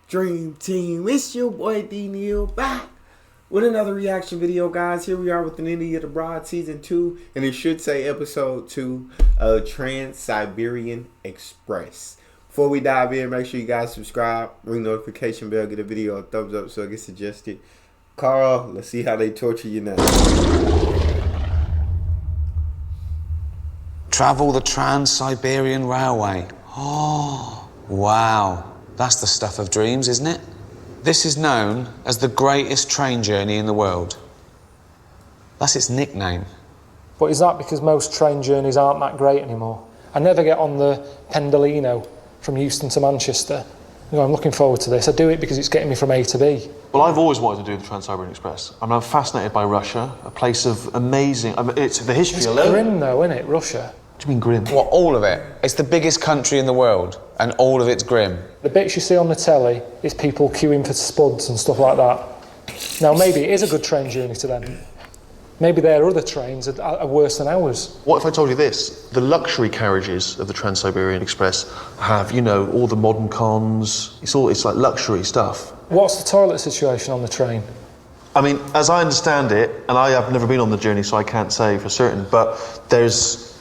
Dream Team? It's your boy D Neil back with another reaction video, guys. Here we are with an Indie of the Broad Season 2, and it should say Episode 2 of Trans-Siberian Express. Before we dive in, make sure you guys subscribe, ring the notification bell, get a video a thumbs up so it gets suggested. Karl, let's see how they torture you now. Travel the Trans-Siberian Railway. Oh, wow. That's the stuff of dreams, isn't it? This is known as the greatest train journey in the world. That's its nickname. But is that because most train journeys aren't that great anymore? I never get on the Pendolino from Euston to Manchester. You know, I'm looking forward to this. I do it because it's getting me from A to B. Well, I've always wanted to do the Trans-Siberian Express. I mean, I'm fascinated by Russia, a place of amazing... I mean, it's the history alone. It's grim, though, isn't it, Russia? What do you mean grim? What, all of it? It's the biggest country in the world, and all of it's grim. The bits you see on the telly is people queuing for spuds and stuff like that. Now, maybe it is a good train journey to them. Maybe their other trains are worse than ours. What if I told you this? The luxury carriages of the Trans-Siberian Express have, you know, all the modern cons. It's like luxury stuff. What's the toilet situation on the train? I mean, as I understand it, and I have never been on the journey, so I can't say for certain, but there's,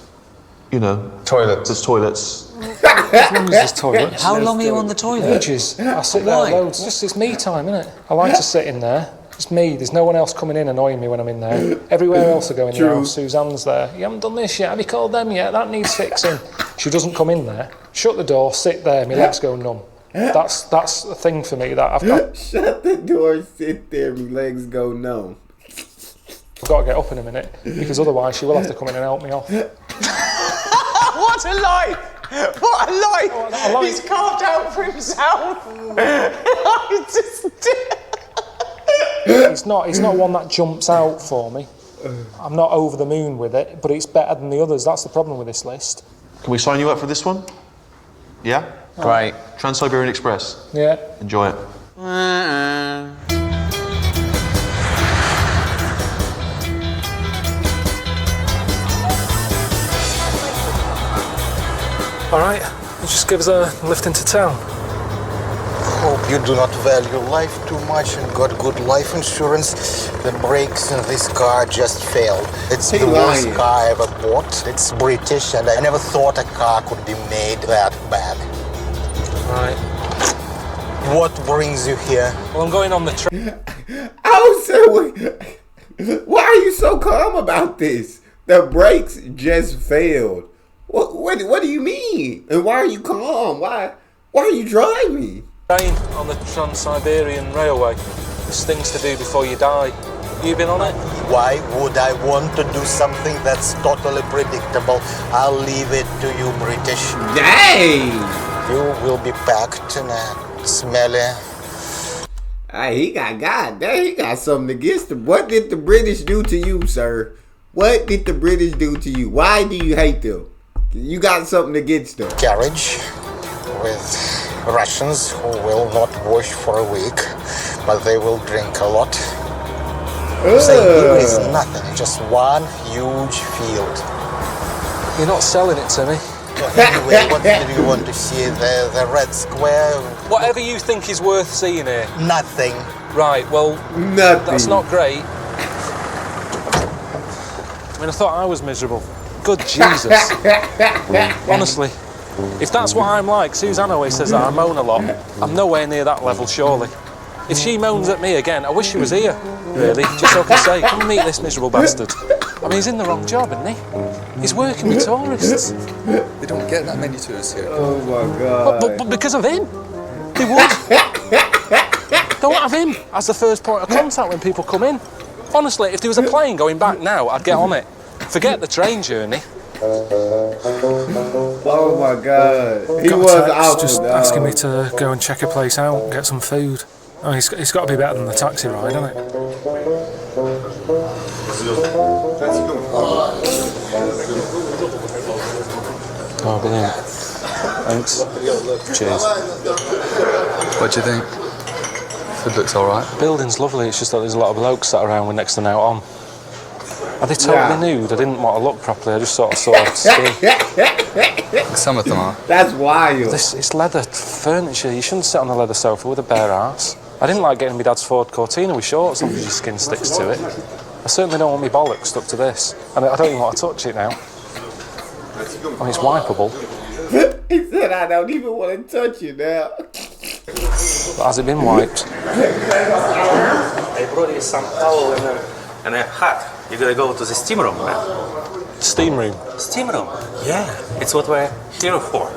you know... Toilets. There's toilets. As long as there's toilets. How long are you on the toilet? Ages. I sit there loads. It's me time, isn't it? I like to sit in there. It's me. There's no one else coming in annoying me when I'm in there. Everywhere else I go in the house, Suzanne's there. You haven't done this yet. Have you called them yet? That needs fixing. She doesn't come in there. Shut the door, sit there, my legs go numb. That's the thing for me that I've got. Shut the door, sit there, my legs go numb. I've got to get up in a minute, because otherwise she will have to come in and help me off. What a life! What a life! He's carved out for himself. It's not one that jumps out for me. I'm not over the moon with it, but it's better than the others. That's the problem with this list. Can we sign you up for this one? Yeah? Great. Trans-Siberian Express. Yeah. Enjoy it. All right, just give us a lift into town. Hope you do not value life too much and got good life insurance. The brakes in this car just failed. It's the worst car I ever bought. It's British, and I never thought a car could be made that bad. Right. What brings you here? Well, I'm going on the train. I was saying, why are you so calm about this? The brakes just failed. What do you mean? And why are you calm? Why are you driving? Train on the Trans-Siberian Railway. There's things to do before you die. You been on it? Why would I want to do something that's totally predictable? I'll leave it to you, British. Dang! You will be packed in a smelly... He got something against them. What did the British do to you, sir? What did the British do to you? Why do you hate them? You got something against them. Carriage with Russians who will not wash for a week, but they will drink a lot. Siberia is nothing, just one huge field. You're not selling it to me. Anyway, what do you want to see? The Red Square? Whatever you think is worth seeing here. Nothing. Right, well, nothing. That's not great. I mean, I thought I was miserable. Good Jesus. Honestly, if that's what I'm like, Suzanne always says that I moan a lot. I'm nowhere near that level, surely. If she moans at me again, I wish she was here, really, just so I can say, come and meet this miserable bastard. I mean, he's in the wrong job, isn't he? He's working with tourists. They don't get that many tourists here. Oh my God. But because of him, they would. They won't have him as the first point of contact when people come in. Honestly, if there was a plane going back now, I'd get on it. Forget the train journey. Oh my God. He was out just asking me to go and check a place out and get some food. Oh, it's got to be better than the taxi ride, hasn't it? Oh, brilliant. Thanks. Cheers. What do you think? Food looks alright. The building's lovely, it's just that there's a lot of blokes sat around with next to now on. Are they totally nude? I didn't want to look properly, I just sort of saw skin. Some of them are. That's wild. It's leather furniture, you shouldn't sit on a leather sofa with a bare arse. I didn't like getting my dad's Ford Cortina with shorts on because your skin sticks to it. I certainly don't want my bollocks stuck to this. And I don't even want to touch it now. I mean, it's wipeable. He said, I don't even want to touch it now. But has it been wiped? I brought you some towel and a hat. You're gonna go to the steam room, man. Steam room? Steam room? Yeah, it's what we're here for.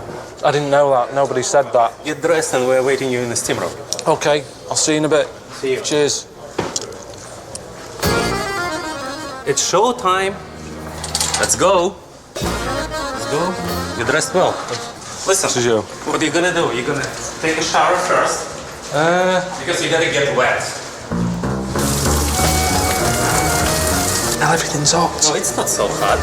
I didn't know that, nobody said that. Get dressed and we're waiting you in the steam room. Okay, I'll see you in a bit. See you. Cheers. It's show time. Let's go. Let's go. You dressed well. Listen, This is you. what are you gonna do? You're gonna take a shower first. Because you gotta get wet. Now everything's hot. No, it's not so hot.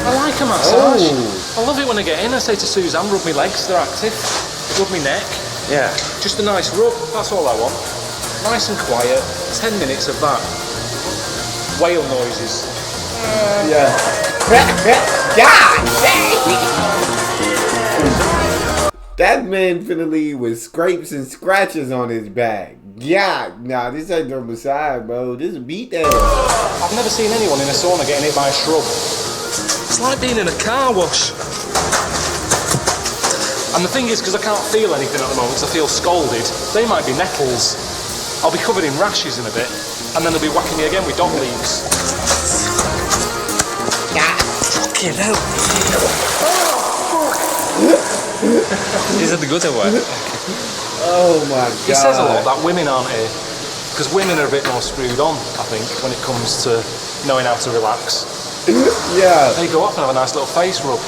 I like a massage. I love it when I get in. I say to Suzanne, rub my legs, they're active. Rub my neck. Yeah. Just a nice rub, that's all I want. Nice and quiet. 10 minutes of that. Whale noises. Yeah. God dang! That man finna leave with scrapes and scratches on his back. Yeah, nah, this ain't no massage, bro. This is a beat down. I've never seen anyone in a sauna getting hit by a shrub. It's like being in a car wash. And the thing is, because I can't feel anything at the moment, because I feel scalded, they might be nettles. I'll be covered in rashes in a bit, and then they'll be whacking me again with dog leaves. Fucking hell. Is it good or what? Oh my god. It says a lot that women aren't here, because women are a bit more screwed on, I think, when it comes to knowing how to relax. Yeah. They go off and have a nice little face rub.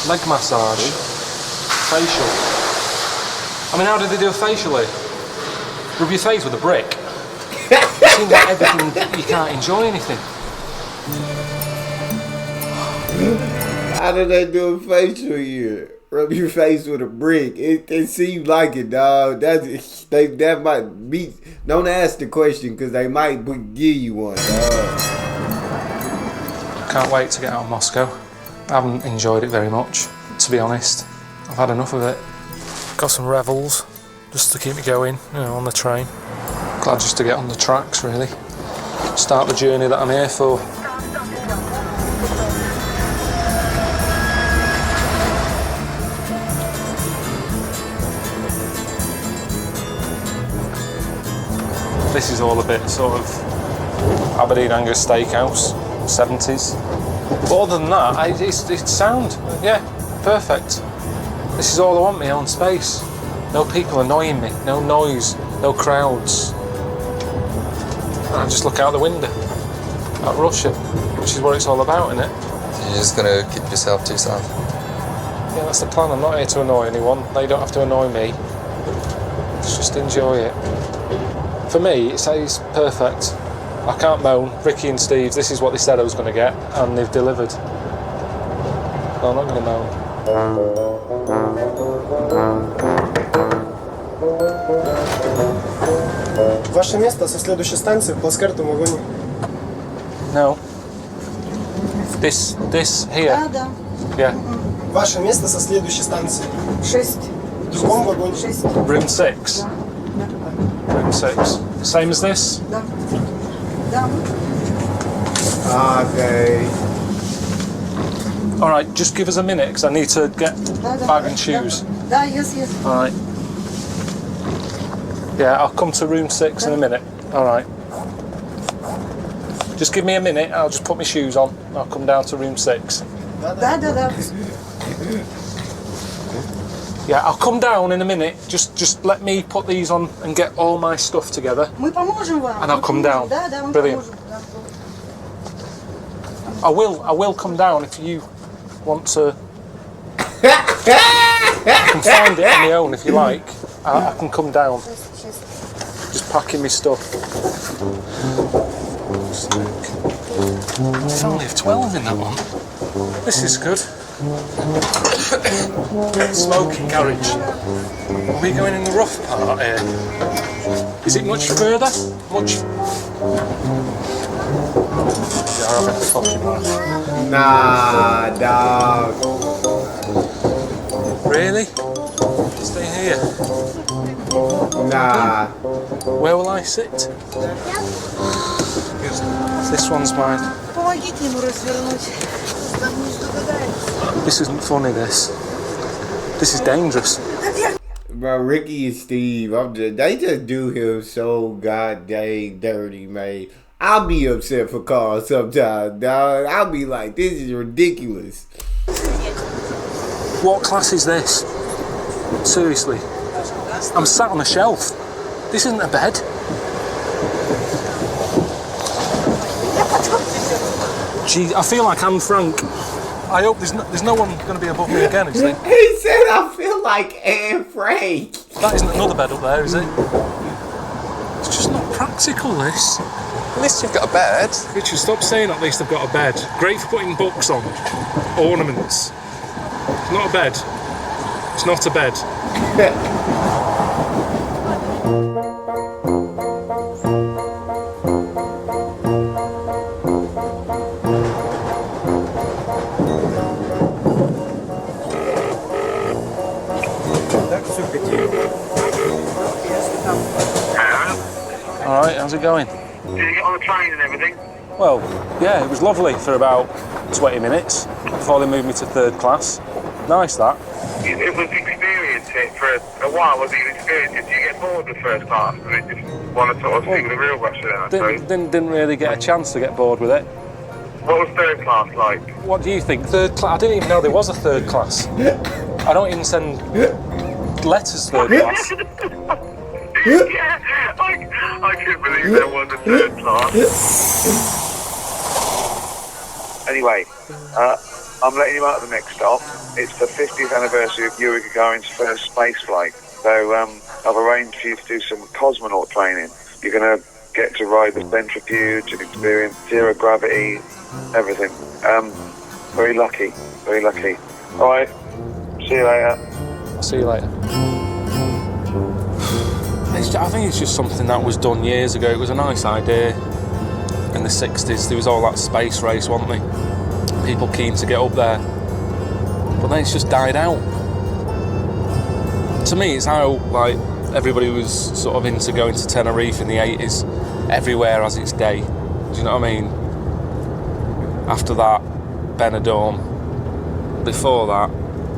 Leg massage. Facial. I mean, how do they do a facial here? Rub your face with a brick. It seems like everything, you can't enjoy anything. How do they do a facial here? Rub your face with a brick. It seems like it, dog. That might be. Don't ask the question because they might give you one, dog. Can't wait to get out of Moscow. I haven't enjoyed it very much, to be honest. I've had enough of it. Got some revels, just to keep me going, you know, on the train. Glad just to get on the tracks, really. Start the journey that I'm here for. This is all a bit sort of Aberdeen Angus Steakhouse, 70s. But other than that, it's sound. Yeah, perfect. This is all I want, my own space. No people annoying me, no noise, no crowds. And I just look out the window at Russia, which is what it's all about, isn't it? You're just gonna keep yourself to yourself. Yeah, that's the plan. I'm not here to annoy anyone. They don't have to annoy me. Let's just enjoy it. For me, it's perfect. I can't moan. Ricky and Steve, this is what they said I was going to get, and they've delivered. No, I'm not going to moan. Ваше место со следующей станции в плацкартном вагоне. No. This here. Да. Yeah. Ваше место со следующей станции. 6. В другом вагоне. 6. Room 6. Room 6. Same as this? Да. Да. Okay. All right, just give us a minute because I need to get bag and shoes. Да, yes. All right. Yeah, I'll come to room 6 in a minute. All right. Just give me a minute. I'll just put my shoes on. I'll come down to room 6. Да. Yeah, I'll come down in a minute. Just let me put these on and get all my stuff together. Мы поможем вам. And I'll come down. Да, мы Brilliant. поможем. I will come down if you want to. I can find it on my own if you like. I can come down. Just packing my stuff. There's only 12 in that one. This is good. Smoking garage. Are we going in the rough part here? Is it much further? Much... Yeah, I'm having a fucking laugh. Nah, dog. Really? Stay here. Nah. Where will I sit? This one's mine. Помогите ему развернуть. Там не догадается. This isn't funny, this. This is dangerous. Bro, Ricky and Steve, they just do him so goddamn dirty, man. I'll be upset for Karl sometimes, dog. I'll be like, this is ridiculous. What class is this? Seriously. I'm sat on a shelf. This isn't a bed. Gee, I feel like Anne Frank. I hope there's no one going to be above me again, is there? He said, I feel like Anne Frank. That isn't another bed up there, is it? It's just not practical, this. At least you've got a bed. Richard, stop saying at least I've got a bed. Great for putting books on. Ornaments. It's not a bed. It's not a bed. Alright, how's it going? Did you get on the train and everything? Well, yeah, it was lovely for about 20 minutes before they moved me to third class. Nice, that. It was experience it for a while, was it an experience it? Did you get bored with first class and then just want to sort of see the real Russia then, I suppose? Didn't really get a chance to get bored with it. What was third class like? What do you think? Third class? I didn't even know there was a third class. I don't even send letters third class. Yeah, I couldn't believe there was a third class. Anyway, I'm letting you out of the next stop. It's the 50th anniversary of Yuri Gagarin's first space flight. So I've arranged for you to do some cosmonaut training. You're going to get to ride the centrifuge and experience zero gravity, everything. Very lucky, very lucky. All right, see you later. I'll see you later. I think it's just something that was done years ago. It was a nice idea in the 60s. There was all that space race, wasn't there? People keen to get up there. But then it's just died out. To me, it's how like everybody was sort of into going to Tenerife in the 80s. Everywhere has its day. Do you know what I mean? After that, Benidorm. Before that,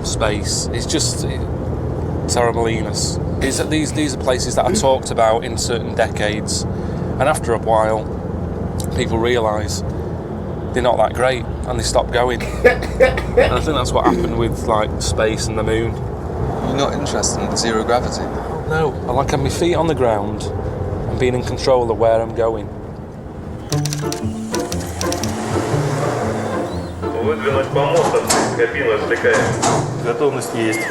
space. It's just terribleness. These are places that are talked about in certain decades, and after a while, people realise they're not that great and they stop going. And I think that's what happened with like space and the moon. You're not interested in zero gravity? No, I like having my feet on the ground and being in control of where I'm going. Выдвинуть помостом, кабину отвлекаем. Готовность есть.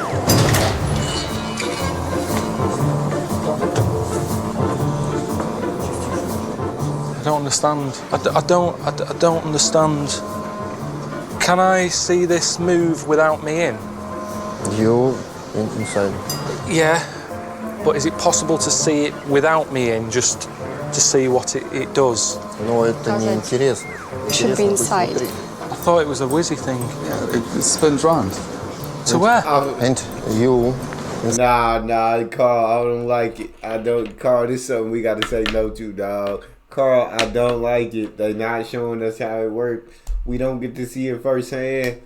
I don't understand. I don't understand. Can I see this move without me in? You inside. Yeah, but is it possible to see it without me in, just to see what it does? Но это не интересно. You should be inside. I thought it was a whizzy thing. Yeah, it spins round. To where? And you. Nah, Karl, I don't like it. Karl, this is something we got to say no to, dog. Karl, I don't like it. They're not showing us how it works. We don't get to see it firsthand.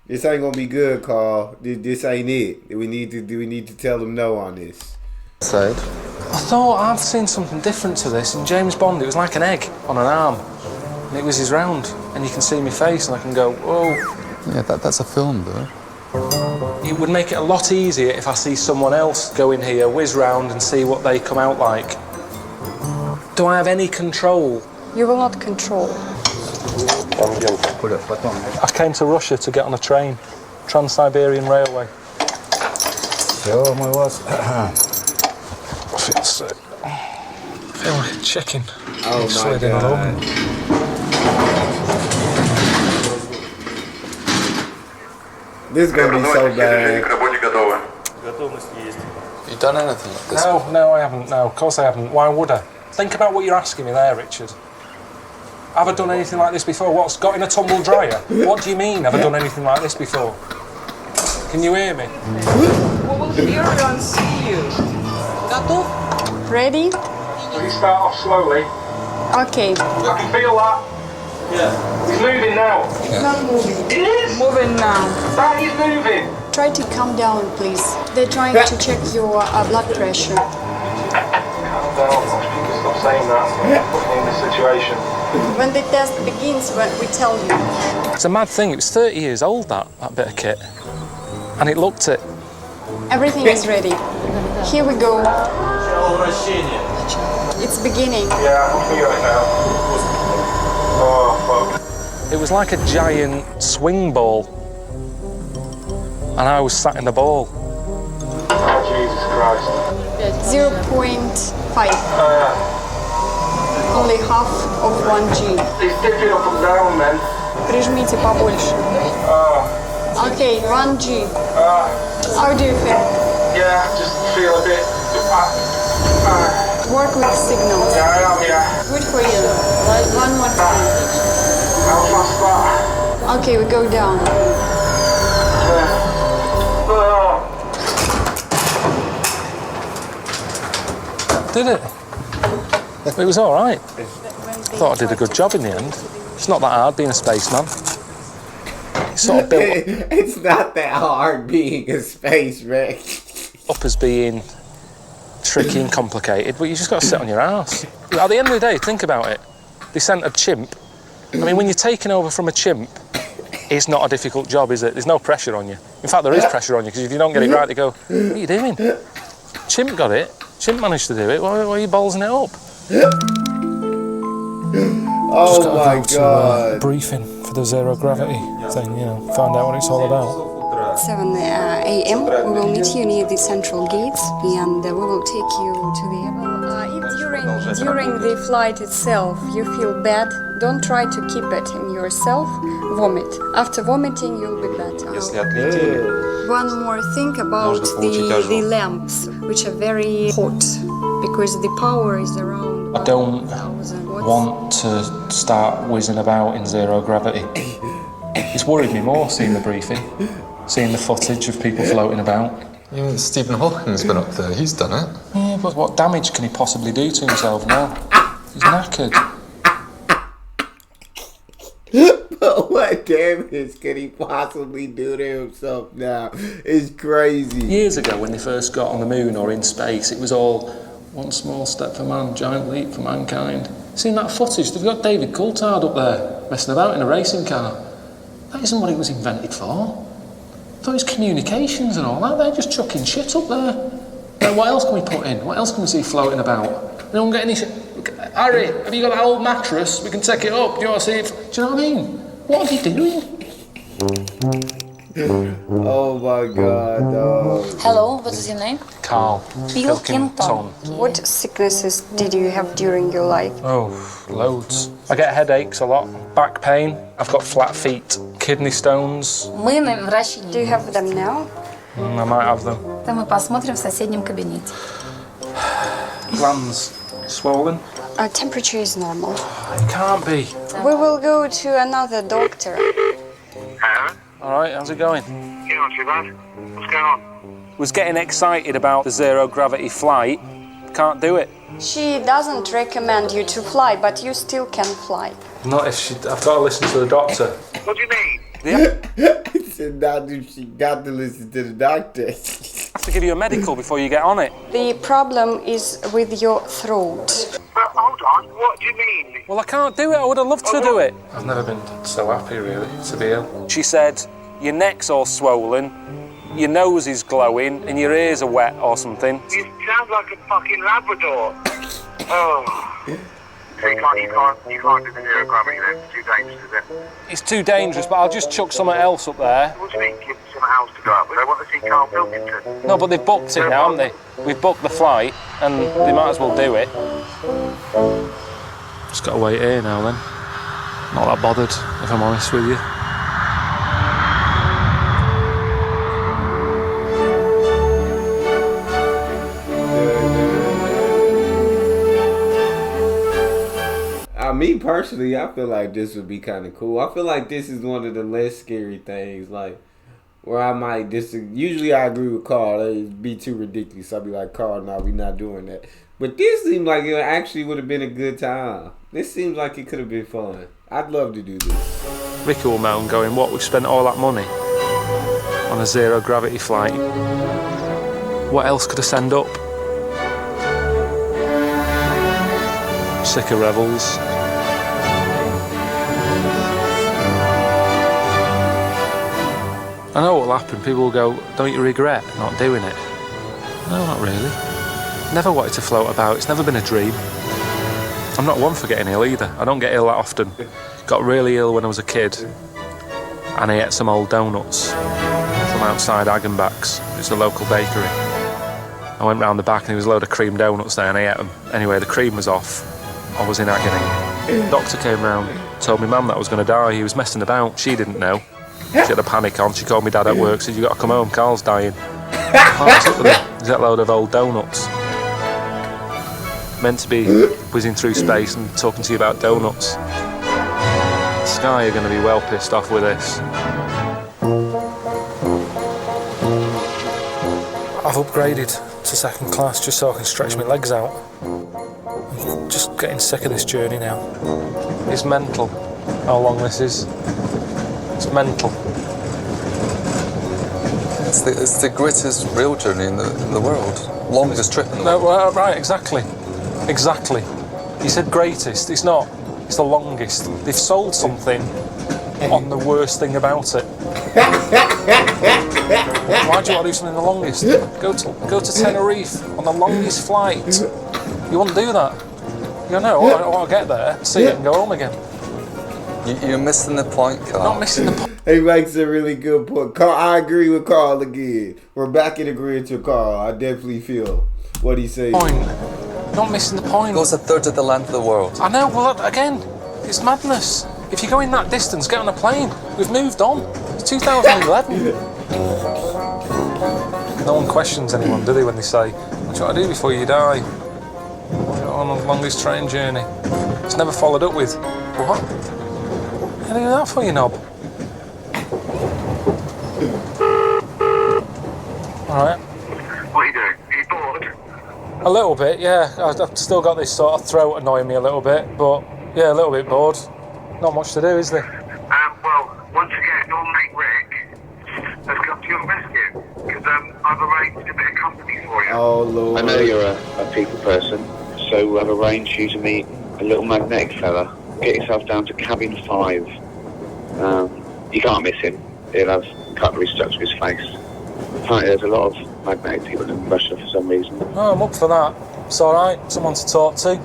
This ain't gonna be good, Karl. This ain't it. We need to tell them no on this. Side. I thought I've seen something different to this. In James Bond, it was like an egg on an arm. And it was his round. And you can see my face and I can go, whoa. Yeah, that's a film, though. It would make it a lot easier if I see someone else go in here, whiz round and see what they come out like. Do I have any control? You will not control. I came to Russia to get on a train. Trans-Siberian Railway. I feel sick. I feel like a chicken. Oh my God. This is gonna be so bad. You done anything like this? No, I haven't. No, of course I haven't. Why would I? Think about what you're asking me there, Richard. Have I done anything like this before? What's got in a tumble dryer? What do you mean, have I done anything like this before? Can you hear me? We will hear you and see you. Готов? Ready? Will you start off slowly? Okay. I can feel that. Yeah. He's moving now. It's not moving. It is? Moving now. That is moving. Try to calm down, please. They're trying to check your blood pressure. Calm down. Stop saying that. Put me in this situation. When the test begins, we tell you. It's a mad thing. It was 30 years old, that bit of kit. And it looked it. Everything is ready. Here we go. It's beginning. Yeah, I can feel it now. Oh, fuck. It was like a giant swing ball. And I was sat in the ball. Oh, Jesus Christ. 0.5. Only half of 1G. It's dipping up and down, man. Прижмите побольше. Okay, 1G. How do you feel? Yeah, just feel a bit. Work with signals. Yeah, I am, yeah. Good for you. One more time. How fast that? Okay, we go down. Did it? It was all right. I thought I did a good job in the end. It's not that hard being a spaceman. It's sort of built It's not that hard being a space wreck. up as being tricky and complicated, but you just got to sit on your ass. At the end of the day, think about it. They sent a chimp. I mean, when you're taking over from a chimp, it's not a difficult job, is it? There's no pressure on you. In fact, there is pressure on you, because if you don't get it right, they go, what are you doing? Chimp got it. Chimp managed to do it. Why are you ballsing it up? Oh my God. Briefing for the zero gravity thing, you know, find out what it's all about. 7 a.m. We will meet you near the central gates, and we will take you to the if during the flight itself you feel bad, don't try to keep it in yourself. Vomit. After vomiting, you'll be better. One more thing about the lamps, which are very hot, because the power is around. I don't want to start whizzing about in zero gravity. It's worried me more seeing the briefing, seeing the footage of people floating about. Even Stephen Hawking's been up there, he's done it. Yeah, but what damage can he possibly do to himself now? He's knackered. But what damage can he possibly do to himself now? It's crazy. Years ago, when they first got on the moon or in space, it was all one small step for man, giant leap for mankind. Seen that footage? They've got David Coulthard up there, messing about in a racing car. That isn't what it was invented for. I thought it was communications and all that. They're just chucking shit up there. Now, what else can we put in? What else can we see floating about? They don't get any shit. Harry, have you got that old mattress? We can take it up. Do you want to see it? Do you know what I mean? What are they doing? Oh my God, dog. Hello, what is your name? Karl. Pilkington. What sicknesses did you have during your life? Oh, loads. I get headaches a lot, back pain, I've got flat feet, kidney stones. Мы на враче. Do you have them now? I might have them. Это мы посмотрим в соседнем кабинете. Glands swollen. Temperature is normal. It can't be. We will go to another doctor. All right, how's it going? Yeah, not too bad. What's going on? Was getting excited about the zero gravity flight. Can't do it. She doesn't recommend you to fly, but you still can fly. Not if I've got to listen to the doctor. What do you mean? He said, doctor, she got to listen to the doctor. I have to give you a medical before you get on it. The problem is with your throat. But hold on, what do you mean? Well, I can't do it. I would have loved to do it. I've never been so happy, really, to be ill. She said, your neck's all swollen, your nose is glowing, and your ears are wet or something. You sound like a fucking Labrador. Oh. So you can't do the zero gravity then? It's too dangerous, is it? It's too dangerous, but I'll just chuck something else up there. What do you mean, give something else to go up with? They want to see Karl Pilkington. No, but they've booked it now, haven't they? We've booked the flight, and they might as well do it. Just gotta wait here now then. Not that bothered, if I'm honest with you. personally, I feel like this would be kind of cool. I feel like this is one of the less scary things, like where I might usually I agree with Karl. It'd be too ridiculous. I'd be like, Karl, no, we not doing that. But this seemed like it actually would have been a good time. This seems like it could have been fun. I'd love to do this. Ricky will moan going, what, we've spent all that money on a zero gravity flight. What else could I send up? Sick of rebels. I know what will happen. People will go, don't you regret not doing it? No, not really. Never wanted to float about. It's never been a dream. I'm not one for getting ill either. I don't get ill that often. Got really ill when I was a kid, and I ate some old donuts from outside Hagenbach's. It's a local bakery. I went round the back and there was a load of cream donuts there and I ate them. Anyway, the cream was off. I was in agony. The doctor came round, told me mum that I was going to die. He was messing about. She didn't know. She had a panic on. She called me dad at work, said, you got to come home, Karl's dying. What's up with him? He's got a load of old donuts. Meant to be whizzing through space and talking to you about donuts. Sky are going to be well pissed off with this. I've upgraded to second class just so I can stretch my legs out. I'm just getting sick of this journey now. It's mental how long this is. It's mental. It's the greatest rail journey in the world. Longest trip in the world. No, right, exactly. Exactly. You said greatest. It's not. It's the longest. They've sold something on the worst thing about it. Why do you want to do something the longest? Go to Tenerife on the longest flight. You wouldn't do that. You go, no, I want to get there, see it and go home again. You're missing the point, Karl. Not missing the point. He makes a really good point. Karl, I agree with Karl again. We're back in agreement with Karl. I definitely feel what he says. Not missing the point. It goes a third of the length of the world. I know, well, again, it's madness. If you're going that distance, get on a plane. We've moved on. It's 2011. No one questions anyone, do they, when they say, what do you want to do before you die? On the longest train journey. It's never followed up with, what? How do you do that for, you knob? Alright. What are you doing? Are you bored? A little bit, yeah. I've still got this sort of throat annoying me a little bit, but yeah, a little bit bored. Not much to do, is there? Well, once again, your mate Rick has come to your rescue because I've arranged a bit of company for you. Oh, Lord. I know you're a people person, so I've arranged you to meet a little magnetic fella. Get yourself down to cabin 5. You can't miss him. He'll have cutlery stuck to his face. Apparently there's a lot of magnetic people in Russia for some reason. Oh, I'm up for that. It's alright, someone to talk to.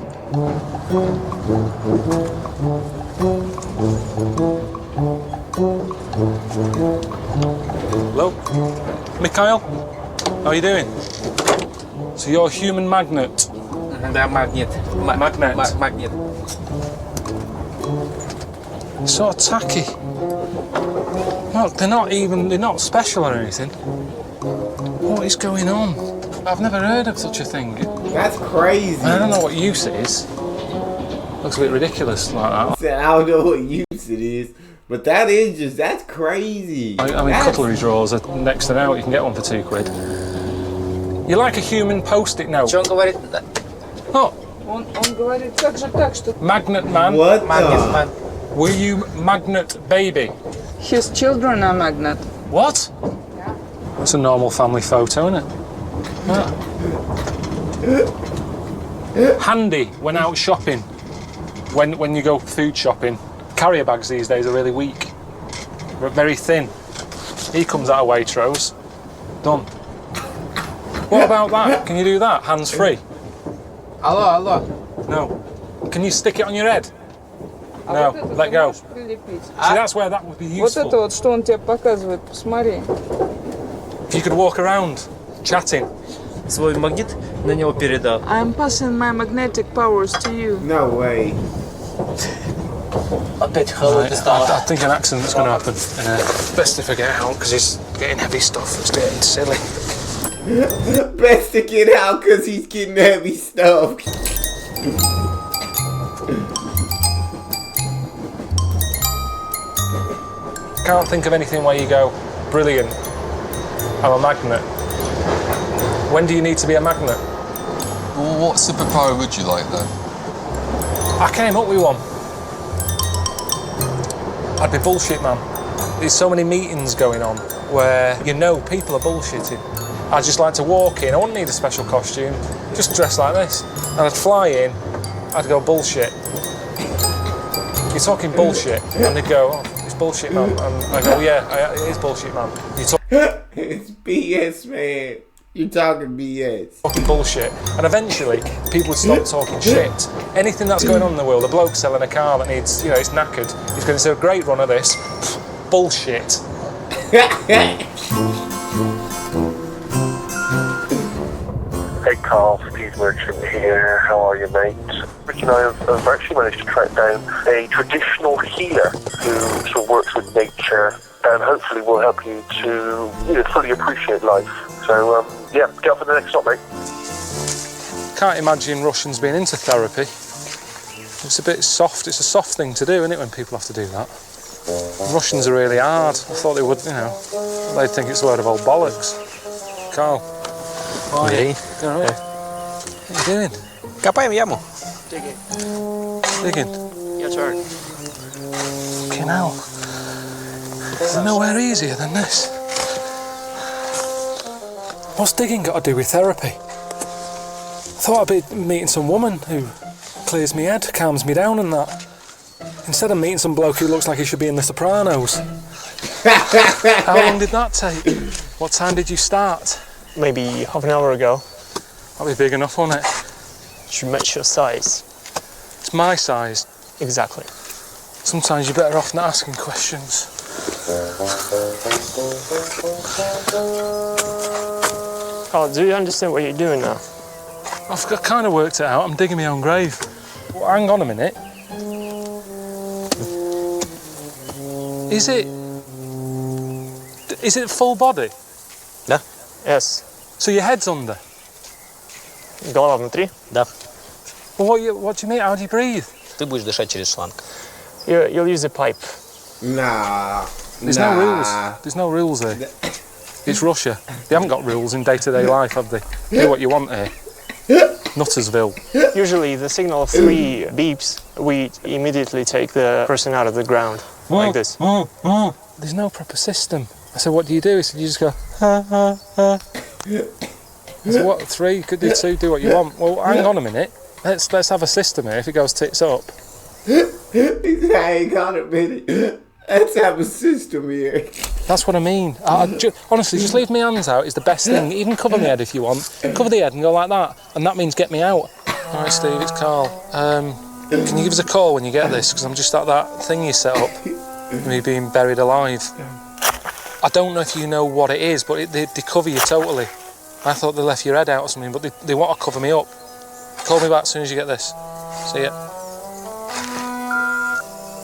Hello? Mikhail? How are you doing? So you're a human magnet? Да, magnet. Magnet? Magnet. So tacky. No, they're not special or anything. What is going on? I've never heard of such a thing. That's crazy. I don't know what use it is. Looks a bit ridiculous like that. I don't know what use it is, but that's crazy. I mean, cutlery drawers are next to now. You can get one for £2. You're like a human post-it note. Что он говорит? Oh. Он говорит так же так, что... Magnet man. What? Magnet man. Were you magnet baby? His children are magnet. What? Yeah. That's a normal family photo, isn't it? Yeah. Handy when out shopping. When you go food shopping. Carrier bags these days are really weak. Very thin. He comes out of Waitrose. Done. What about that? Can you do that? Hands free? Алло. No. Can you stick it on your head? No, let go. See, that's where that would be useful. Вот это вот, что он тебе показывает, посмотри. If you could walk around, chatting. Свой магнит на него передал. I'm passing my magnetic powers to you. No way. Опять холодно стало. I think an accident's going to happen. Best if I get out, because he's getting heavy stuff. It's getting silly. Best to get out, because he's getting heavy stuff. can't think of anything where you go, brilliant, I'm a magnet. When do you need to be a magnet? Well, what superpower would you like then? I came up with one. I'd be bullshit man. There's so many meetings going on where you know people are bullshitting. I'd just like to walk in, I wouldn't need a special costume, just dress like this. And I'd fly in, I'd go bullshit. You're talking bullshit, and they'd go, oh, it's bullshit man. And I go, yeah, it is bullshit man. It's BS, man. You're talking BS. Talking bullshit. And eventually, people would stop talking shit. Anything that's going on in the world, a bloke selling a car that needs, you know, it's knackered, he's going to say, a great run of this. Bullshit. Hey Karl, Steve Merchant here. How are you, mate? Rick and I have actually managed to track down a traditional healer who sort of works with nature and hopefully will help you to, you know, fully appreciate life. So, yeah, get up for the next stop, mate. Can't imagine Russians being into therapy. It's a bit soft. It's a soft thing to do, isn't it, when people have to do that? Russians are really hard. I thought they would, you know, they'd think it's a load of old bollocks. Karl. Hey. You all right? What are you doing? Копаем яму. Digging? Your turn. Fucking hell. There's nowhere easier than this. What's digging got to do with therapy? I thought I'd be meeting some woman who clears me head, calms me down and that. Instead of meeting some bloke who looks like he should be in The Sopranos. How long did that take? What time did you start? Maybe half an hour ago. That'll be big enough, won't it? Should match your size. It's my size. Exactly. Sometimes you're better off not asking questions. Karl, do you understand what you're doing now? I've kind of worked it out. I'm digging my own grave. Well, hang on a minute. Is it full body? Да. Yes. So your head's under? Голова внутри? Да. Well, what do you mean? How do you breathe? Ты будешь дышать через шланг. You'll use a pipe. Nah. There's no rules. There's no rules here. It's Russia. They haven't got rules in day-to-day life, have they? Do what you want here. Nuttersville. Usually the signal of 3 beeps, we immediately take the person out of the ground. Like this. There's no proper system. I said, what do you do? He said, you just go, I said, what, 3? Could do 2, do what you want. Well, hang on a minute. Let's have a system here if it goes tits up. Hang on a minute. Let's have a system here. That's what I mean. Honestly, just leave my hands out is the best thing. Even cover my head if you want. Cover the head and go like that. And that means get me out. All right, Steve, it's Karl. Can you give us a call when you get this? Because I'm just at that thing you set up. Me being buried alive. I don't know if you know what it is, but they cover you totally. I thought they left your head out or something, but they want to cover me up. Call me back as soon as you get this. See ya.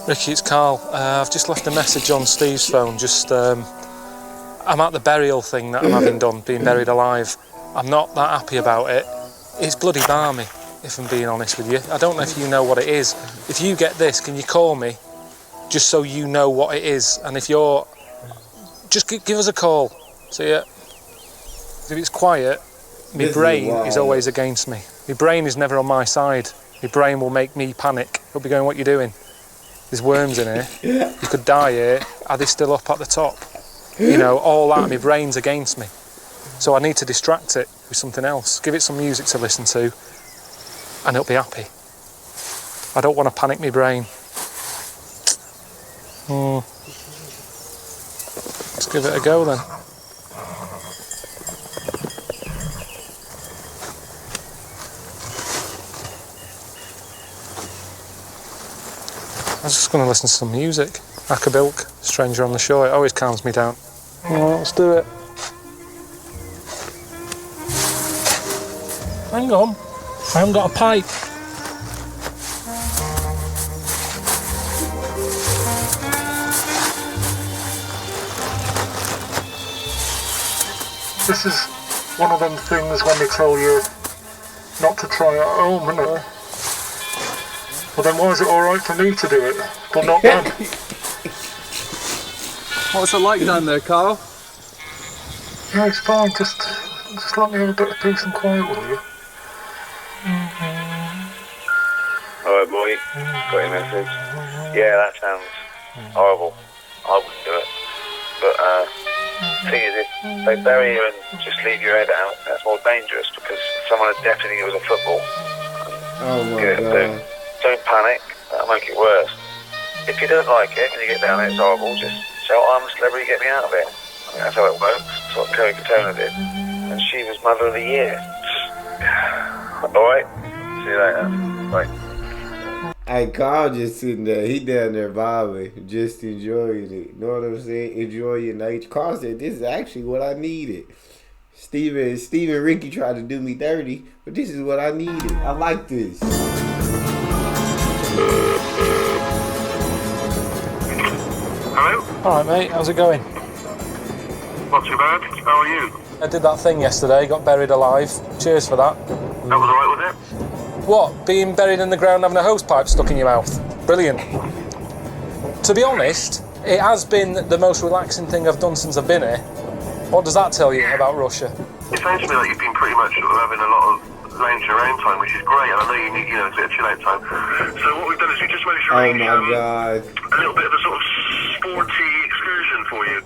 Ricky, it's Karl. I've just left a message on Steve's phone. I'm at the burial thing that I'm having done, being buried alive. I'm not that happy about it. It's bloody balmy, if I'm being honest with you. I don't know if you know what it is. If you get this, can you call me? Just so you know what it is. And if you're... Just give us a call. See ya. If it's quiet, my brain is always against me. My brain is never on my side. My brain will make me panic. It'll be going, what are you doing? There's worms in here. You could die here. Are they still up at the top? You know, all that, my brain's against me. So I need to distract it with something else. Give it some music to listen to, and it'll be happy. I don't want to panic my brain. Let's give it a go then. I was just going to listen to some music. Akabilk, Stranger on the Shore, it always calms me down. Well, let's do it. Hang on, I haven't got a pipe. This is one of them things when they tell you not to try at home, isn't it? Well then why is it alright for me to do it, but not them? What's it like down there, Karl? Yeah, it's fine. Just let me have a bit of peace and quiet, will you? Alright, boy. Got your message. Yeah, that sounds horrible. I wouldn't do it. But, thing is, if they bury you and just leave your head out, that's more dangerous because someone would definitely think it was a football. Oh my God. Don't panic. That'll make it worse. If you don't like it and you get down there, it's horrible, just shout, I'm a celebrity, get me out of it. I mean, that's how it works. That's what Kerry Katona did. And she was Mother of the Year. Alright? See you later. Bye. Hey, Karl just sitting there. He down there vibing, just enjoying it. You know what I'm saying? Enjoying nature. Karl said, this is actually what I needed. Steven Ricky tried to do me dirty, but this is what I needed. I like this. Hello? Alright, mate, how's it going? Not too bad. How are you? I did that thing yesterday, got buried alive. Cheers for that. That was alright with it? What? Being buried in the ground having a hose pipe stuck in your mouth? Brilliant. To be honest, it has been the most relaxing thing I've done since I've been here. What does that tell you about Russia? It sounds to me like you've been pretty much sort of having a lot of lounging around time, which is great, and I know you need, a bit of chill out time. So what we've done is we just managed to arrange God. a little bit of a sort of sporty excursion for you.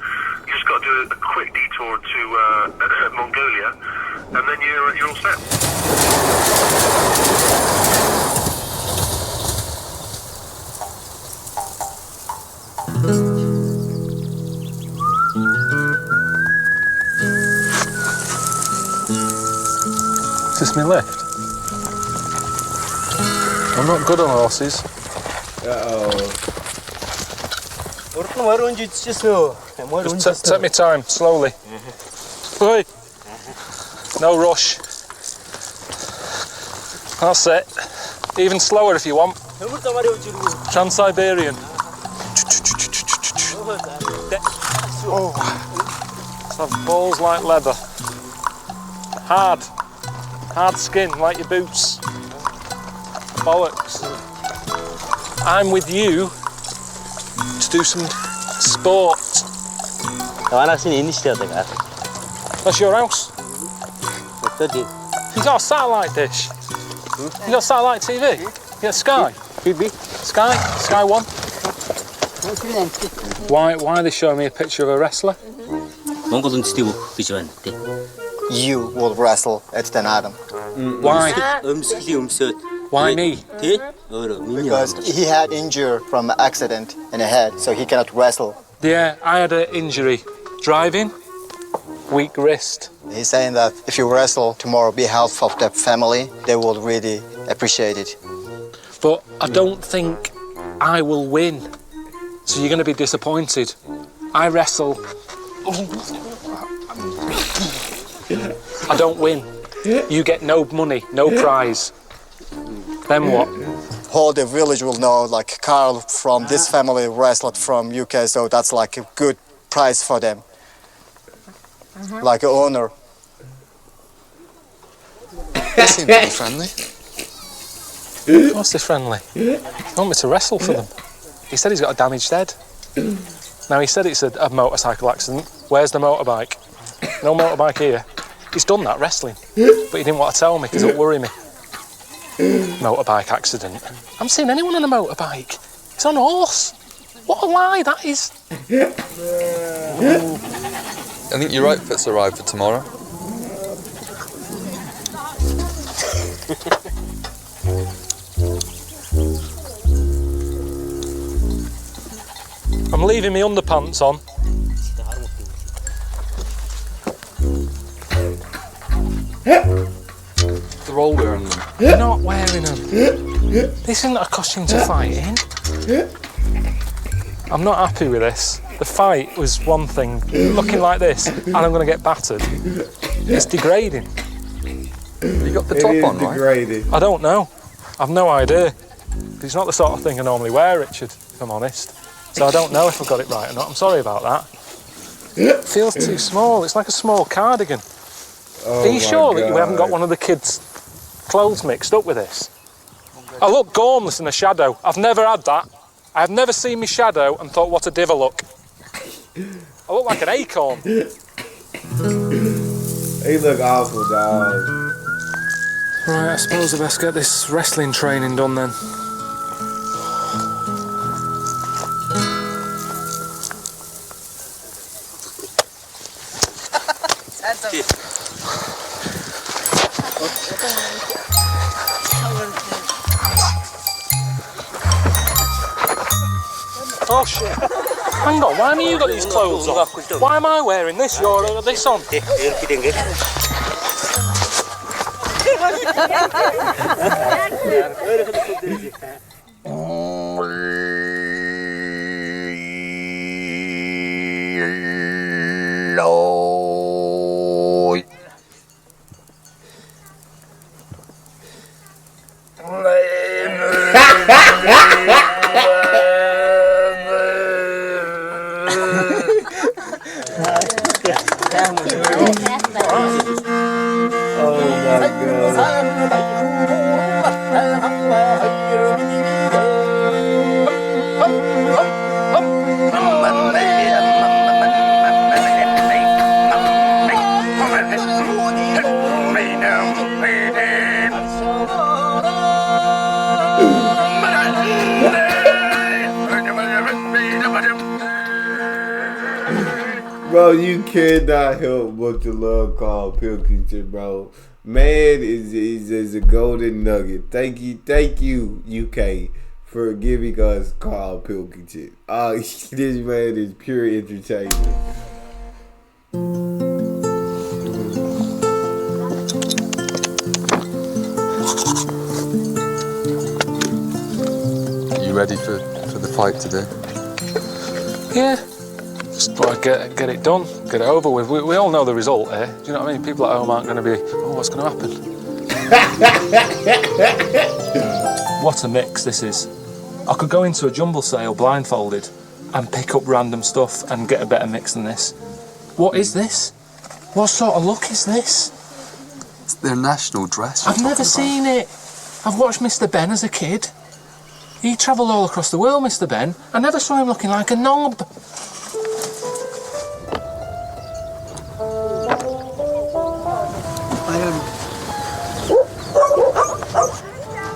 You just got to do a quick detour to Mongolia, and then you're all set. Is this my lift? I'm not good on horses. Just take me time, slowly. Oi. No rush. That's it. Even slower if you want. Trans-Siberian. Oh. Have balls like leather. Hard skin like your boots. Bollocks. I'm with you to do some sport. That's your house? You got a satellite dish? You got satellite TV? You got Sky? Sky 1? Why are they showing me a picture of a wrestler? You will wrestle at the Adam. Why? Why me? Because he had injury from an accident in the head, so he cannot wrestle. Yeah, I had an injury. Driving, weak wrist. He's saying that if you wrestle tomorrow, be half of the family, they will really appreciate it. But I don't think I will win. So you're going to be disappointed. I wrestle. I don't win. You get no money, no prize. Then what? Whole the village will know, like Karl from this family wrestled from UK, so that's like a good prize for them. Like an honor. They seem to be friendly. Of course they're friendly. They want me to wrestle for them. He said he's got a damaged head. Now he said it's a motorcycle accident. Where's the motorbike? No motorbike here. He's done that wrestling, but he didn't want to tell me because it'll worry me. Motorbike accident. I haven't seen anyone on a motorbike. He's on a horse. What a lie that is. I think your outfit's arrived for tomorrow. I'm leaving my underpants on. They're all wearing them. They're not wearing them. This isn't a costume to fight in. I'm not happy with this. The fight was one thing, looking like this, and I'm going to get battered. It's degrading. You got the top on, right? Degrading. I don't know. I've no idea. It's not the sort of thing I normally wear, Richard, if I'm honest. So I don't know if I've got it right or not. I'm sorry about that. It feels too small. It's like a small cardigan. Oh, are you sure that you haven't got God. one of the kids' clothes mixed up with this? I look gormless in the shadow. I've never had that. I've never seen my shadow and thought, what a diva look. I look like an acorn. He look awful, dog. Right, I suppose I best get this wrestling training done then. Oh shit. Hang on, why haven't you got these clothes on? Why am I wearing this? You're got this on. Bro, you cannot help but to love Karl Pilkington, bro. Man is a golden nugget. Thank you, UK, for giving us Karl Pilkington. This man is pure entertainment. You ready for the fight today? Yeah. Just like get it done, get it over with. We all know the result here. Do you know what I mean? People at home aren't going to be, oh, what's going to happen? What a mix this is. I could go into a jumble sale blindfolded and pick up random stuff and get a better mix than this. What is this? What sort of look is this? It's their national dress. I've never seen it. I've watched Mr. Ben as a kid. He travelled all across the world, Mr. Ben. I never saw him looking like a knob.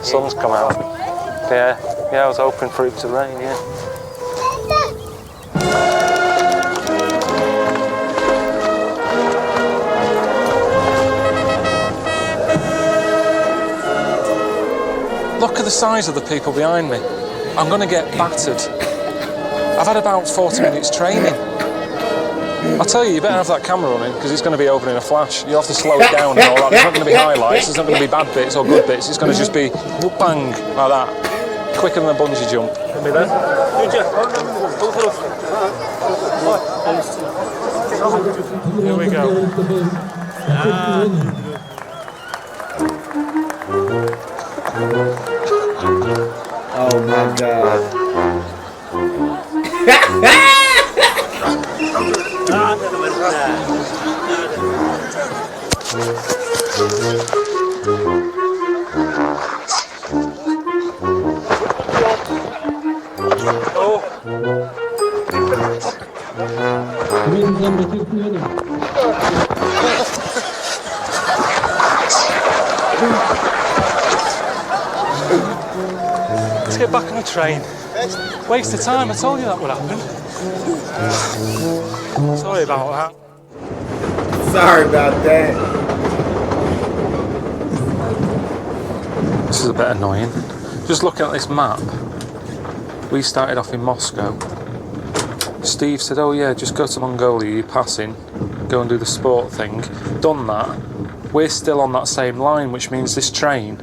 Sun's come out. Yeah, I was hoping for it to rain, yeah. Look at the size of the people behind me. I'm going to get battered. I've had about 40 minutes training. I'll tell you better have that camera running because it's going to be over in a flash. You'll have to slow it down and all that. There's not going to be highlights, there's not going to be bad bits or good bits. It's going to just be bang, like that. Quicker than a bungee jump. Here we go. Oh my God. Let's get back on the train. Waste of time, I told you that would happen. Sorry about that. Sorry about that. This is a bit annoying. Just looking at this map, we started off in Moscow. Steve said, oh yeah, just go to Mongolia, you're passing, go and do the sport thing. Done that. We're still on that same line, which means this train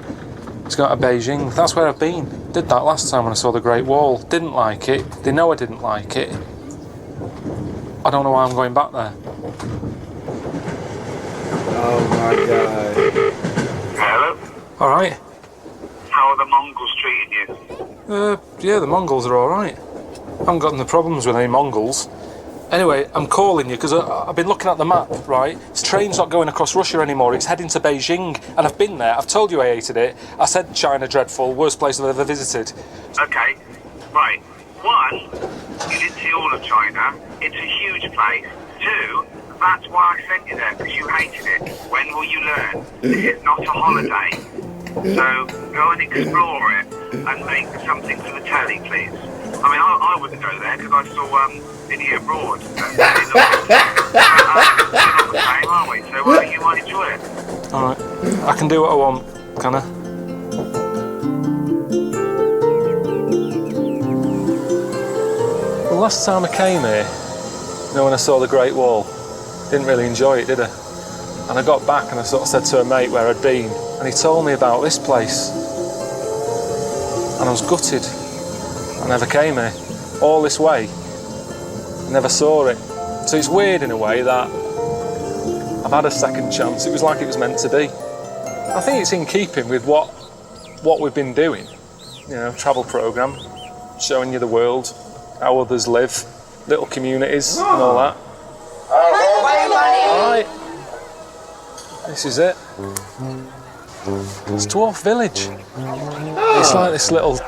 has got to Beijing. That's where I've been. Did that last time when I saw the Great Wall. Didn't like it. They know I didn't like it. I don't know why I'm going back there. Oh my God. Hello? Alright. How are the Mongols treating you? Yeah, the Mongols are alright. I haven't got any problems with any Mongols. Anyway, I'm calling you because I've been looking at the map, right? This train's not going across Russia anymore, it's heading to Beijing, and I've been there. I've told you I hated it. I said China dreadful, worst place I've ever visited. Okay, right. One, you didn't see all of China. It's a first place. 2, that's why I sent you there, because you hated it. When will you learn? This is not a holiday. So go and explore it and make something for the telly, please. I mean, I wouldn't go there because I saw Idiot Abroad. And we're not the same, are we? So you might enjoy it. Alright, I can do what I want, can I? Well, last time I came here, you know, when I saw the Great Wall, didn't really enjoy it, did I? And I got back and I sort of said to a mate where I'd been, and he told me about this place. And I was gutted. I never came here. All this way. I never saw it. So it's weird in a way that I've had a second chance. It was like it was meant to be. I think it's in keeping with what we've been doing. You know, travel programme, showing you the world, how others live, little communities and all that. Alright. This is it. It's Dwarf Village. It's like this little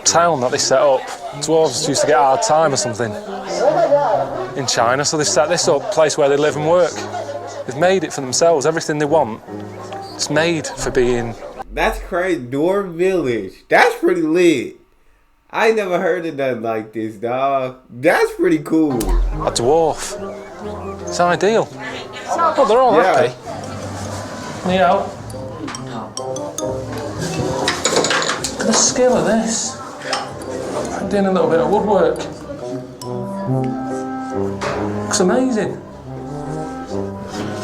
town that they set up. Dwarves used to get a hard time or something in China, so they've set this up, place where they live and work. They've made it for themselves. Everything they want, it's made for being. That's crazy. Dwarf Village. That's pretty lit. I ain't never heard of nothing like this, dog. That's pretty cool. A dwarf. It's ideal. Oh, they're all happy. You know. Look at the skill of this. I'm doing a little bit of woodwork. Looks amazing.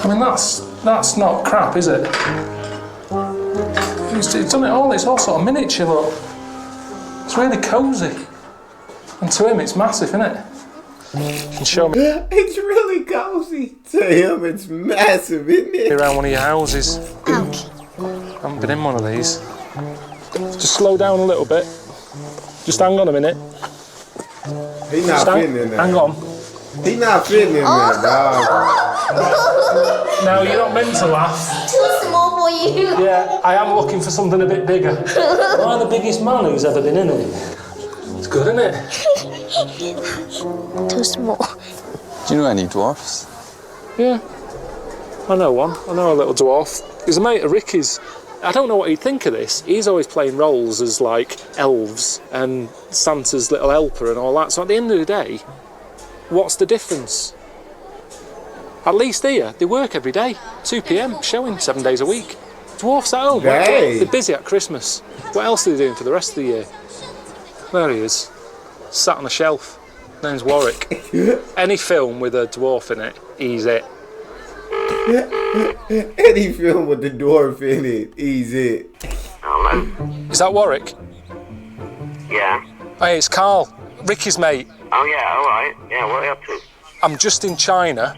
I mean, that's not crap, is it? It's done it all. It's all sort of miniature, look. It's really cosy. And to him, it's massive, isn't it? You can show me. It's really cozy. To him, it's massive, isn't it? Around one of your houses. Ouch. I haven't been in one of these. Just slow down a little bit. Just hang on a minute. He's not fitting in there. Hang on. He's not fitting in there, dog. No, you're not meant to laugh. Too small for you. Yeah, I am looking for something a bit bigger. I'm the biggest man who's ever been in it. It's good, isn't it? Too small. Do you know any dwarfs? Yeah. I know one. I know a little dwarf. He's a mate of Ricky's. I don't know what he'd think of this. He's always playing roles as, like, elves and Santa's little helper and all that. So at the end of the day, what's the difference? At least here, they work every day. 2 p.m, showing 7 days a week. Dwarfs at home. Hey. They're busy at Christmas. What else are they doing for the rest of the year? There he is. Sat on a shelf. Name's Warwick. Any film with a dwarf in it, he's it. Any film with the dwarf in it, he's it. Hello? Is that Warwick? Yeah. Hey, it's Karl, Ricky's mate. Oh, yeah, all right. Yeah, what are you up to? I'm just in China.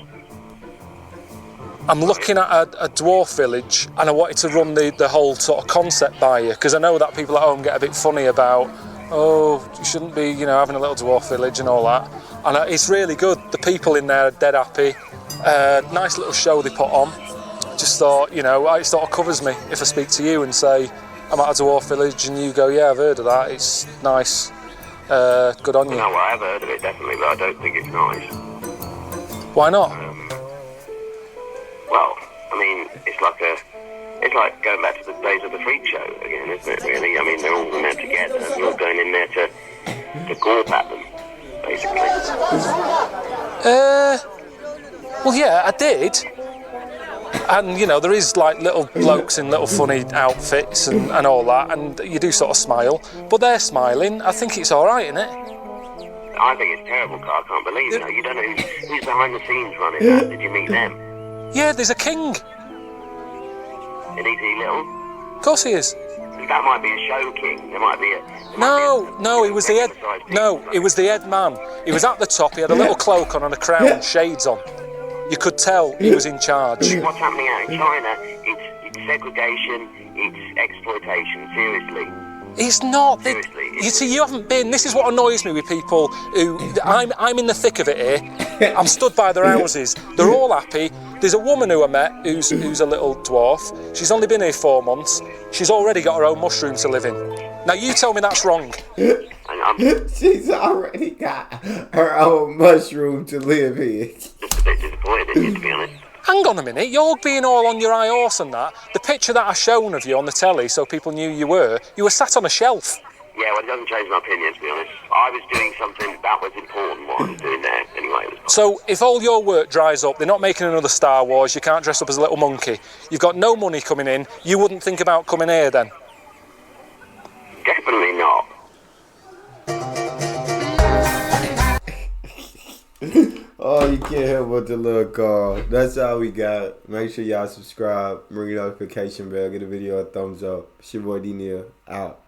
I'm looking at a dwarf village and I wanted to run the whole sort of concept by you because I know that people at home get a bit funny about, oh, you shouldn't be, you know, having a little dwarf village and all that. And it's really good. The people in there are dead happy. Nice little show they put on. Just thought, you know, it sort of covers me if I speak to you and say, I'm at a dwarf village and you go, yeah, I've heard of that. It's nice. Good on you. No, well, I have heard of it, definitely, but I don't think it's nice. Why not? Well, I mean, it's like going back to the days of the freak show again, isn't it, really? I mean, they're all in there together and you're going in there to gawp at them, basically. Well, yeah, I did. And, you know, there is, like, little blokes in little funny outfits and all that, and you do sort of smile. But they're smiling. I think it's all right, isn't it? I think it's terrible, Karl. I can't believe it. You don't know who's behind the scenes running that. Did you meet them? Yeah, there's a king. And is he little? Of course he is. That might be a show king. There might be a... No, he was the head... No, he was the head man. He was at the top, he had a little cloak on and a crown, shades on. You could tell he was in charge. What's happening out in China, it's segregation, it's exploitation, seriously. It's not. You see, you haven't been. This is what annoys me with people who... I'm in the thick of it here. I'm stood by their houses. They're all happy. There's a woman who I met who's a little dwarf. She's only been here 4 months. She's already got her own mushroom to live in. Now, you tell me that's wrong. She's already got her own mushroom to live in. disappointed in you, to be honest. Hang on a minute, you're being all on your high horse and that. The picture that I shown of you on the telly so people knew you were sat on a shelf. Yeah, well, it doesn't change my opinion, to be honest. I was doing something that was important, what I was doing there, anyway. So, if all your work dries up, they're not making another Star Wars, you can't dress up as a little monkey, you've got no money coming in, you wouldn't think about coming here then? Definitely not. Oh, you can't help but to love Karl. That's all we got. Make sure y'all subscribe, ring the notification bell, get the video a thumbs up. It's your boy D-Neil, out.